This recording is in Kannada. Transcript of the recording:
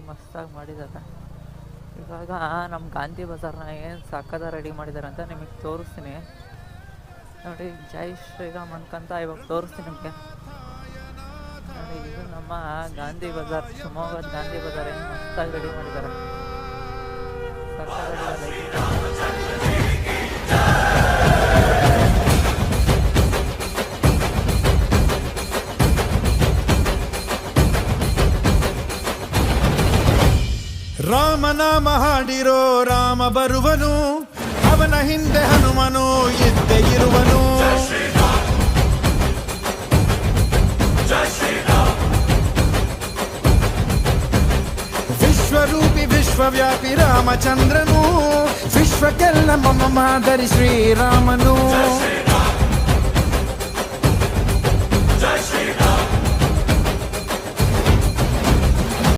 ಮಸ್ತಾಗಿ ಮಾಡಿದ್ದಾರೆ. ಇವಾಗ ನಮ್ಮ ಗಾಂಧಿ ಬಜಾರ್ನ ಏನು ಸಕ್ಕದ ರೆಡಿ ಮಾಡಿದ್ದಾರೆ ಅಂತ ನಿಮಗೆ ತೋರಿಸ್ತೀನಿ ನೋಡಿ. ಜೈ ಶ್ರೀರಾಮ್ ಅನ್ಕಂತ ಇವಾಗ ತೋರಿಸ್ತೀನಿ ನಿಮಗೆ ನೋಡಿ. ಇದು ನಮ್ಮ ಗಾಂಧಿ ಬಜಾರ್, ಶಿವಮೊಗ್ಗದ ಗಾಂಧಿ ಬಜಾರ್ ಏನು ಮಸ್ತಾಗಿ ರೆಡಿ ಮಾಡಿದ್ದಾರೆ. ರಾಮನಾಮ ಹಾಡಿರೋ ರಾಮ ಬರುವನು, ಅವನ ಹಿಂದೆ ಹನುಮನು ಇದ್ದೇ ಇರುವನು. ವಿಶ್ವರೂಪಿ ವಿಶ್ವವ್ಯಾಪಿ ರಾಮಚಂದ್ರನು, ವಿಶ್ವಕ್ಕೆಲ್ಲ ಮಮ ಮಾದರಿ ಶ್ರೀರಾಮನು.